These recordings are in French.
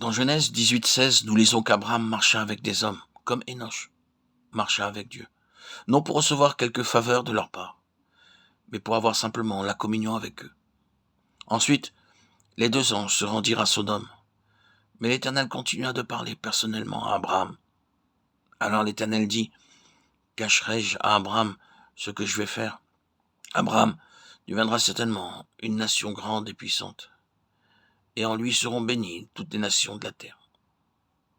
Dans Genèse 18:16, nous lisons qu'Abraham marcha avec des hommes, comme Enoch marcha avec Dieu, non pour recevoir quelque faveur de leur part, mais pour avoir simplement la communion avec eux. Ensuite, les deux anges se rendirent à Sodome, mais l'Éternel continua de parler personnellement à Abraham. Alors l'Éternel dit, « Cacherai-je à Abraham ce que je vais faire ? Abraham deviendra certainement une nation grande et puissante, et en lui seront bénies toutes les nations de la terre. »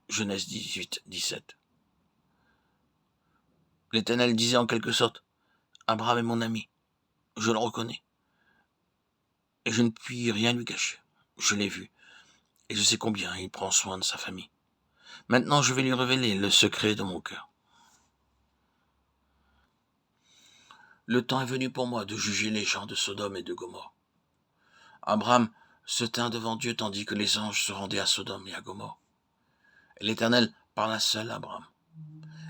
Genèse 18:17. L'Éternel disait en quelque sorte, « Abraham est mon ami, je le reconnais, et je ne puis rien lui cacher. Je l'ai vu, et je sais combien il prend soin de sa famille. Maintenant, je vais lui révéler le secret de mon cœur. Le temps est venu pour moi de juger les gens de Sodome et de Gomorrhe. » Abraham se tint devant Dieu tandis que les anges se rendaient à Sodome et à Gomorrhe. Et l'Éternel parla seul à Abraham.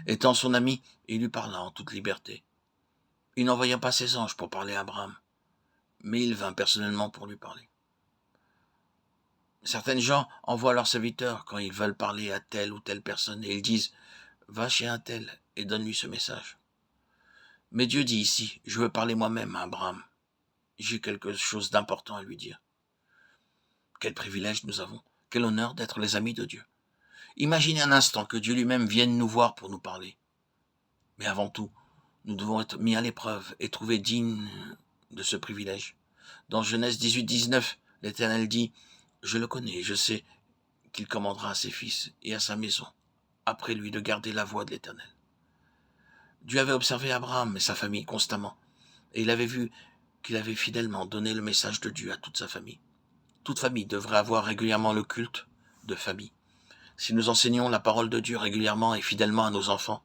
Étant son ami, il lui parla en toute liberté. Il n'envoya pas ses anges pour parler à Abraham, mais il vint personnellement pour lui parler. Certaines gens envoient leurs serviteurs quand ils veulent parler à telle ou telle personne et ils disent « Va chez un tel et donne-lui ce message. » Mais Dieu dit ici « Je veux parler moi-même à Abraham. J'ai quelque chose d'important à lui dire. » Quel privilège nous avons, quel honneur d'être les amis de Dieu. Imaginez un instant que Dieu lui-même vienne nous voir pour nous parler. Mais avant tout, nous devons être mis à l'épreuve et trouver digne de ce privilège. Dans Genèse 18:19, l'Éternel dit « Je le connais, je sais qu'il commandera à ses fils et à sa maison, après lui, de garder la voie de l'Éternel. » Dieu avait observé Abraham et sa famille constamment, et il avait vu qu'il avait fidèlement donné le message de Dieu à toute sa famille. Toute famille devrait avoir régulièrement le culte de famille. Si nous enseignons la parole de Dieu régulièrement et fidèlement à nos enfants,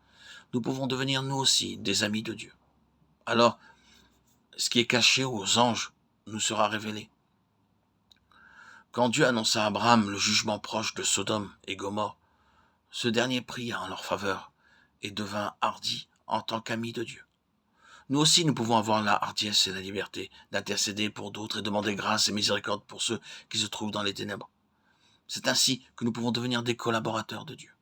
nous pouvons devenir nous aussi des amis de Dieu. Alors, ce qui est caché aux anges nous sera révélé. Quand Dieu annonça à Abraham le jugement proche de Sodome et Gomorrhe, ce dernier pria en leur faveur et devint hardi en tant qu'ami de Dieu. Nous aussi, nous pouvons avoir la hardiesse et la liberté d'intercéder pour d'autres et demander grâce et miséricorde pour ceux qui se trouvent dans les ténèbres. C'est ainsi que nous pouvons devenir des collaborateurs de Dieu.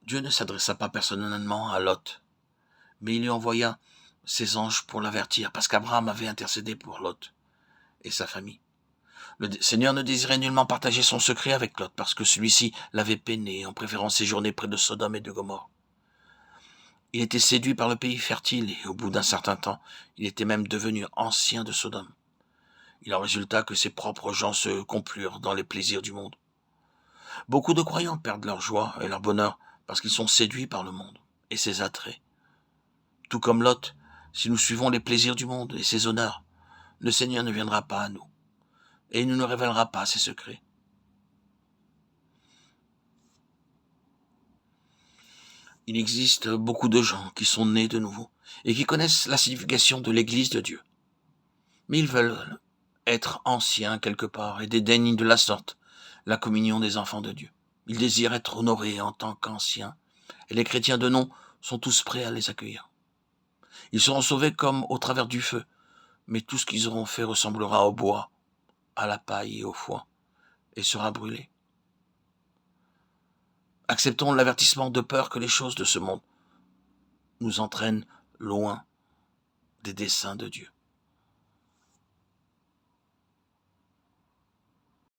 Dieu ne s'adressa pas personnellement à Lot, mais il lui envoya ses anges pour l'avertir, parce qu'Abraham avait intercédé pour Lot et sa famille. Le Seigneur ne désirait nullement partager son secret avec Lot, parce que celui-ci l'avait peiné en préférant séjourner près de Sodome et de Gomorrhe. Il était séduit par le pays fertile, et au bout d'un certain temps, il était même devenu ancien de Sodome. Il en résulta que ses propres gens se complurent dans les plaisirs du monde. Beaucoup de croyants perdent leur joie et leur bonheur parce qu'ils sont séduits par le monde et ses attraits. Tout comme Lot, si nous suivons les plaisirs du monde et ses honneurs, le Seigneur ne viendra pas à nous et il ne nous révélera pas ses secrets. Il existe beaucoup de gens qui sont nés de nouveau et qui connaissent la signification de l'Église de Dieu. Mais ils veulent être anciens quelque part et dédaignent de la sorte la communion des enfants de Dieu. Ils désirent être honorés en tant qu'anciens et les chrétiens de nom sont tous prêts à les accueillir. Ils seront sauvés comme au travers du feu, mais tout ce qu'ils auront fait ressemblera au bois, à la paille et au foin, et sera brûlé. Acceptons l'avertissement de peur que les choses de ce monde nous entraînent loin des desseins de Dieu.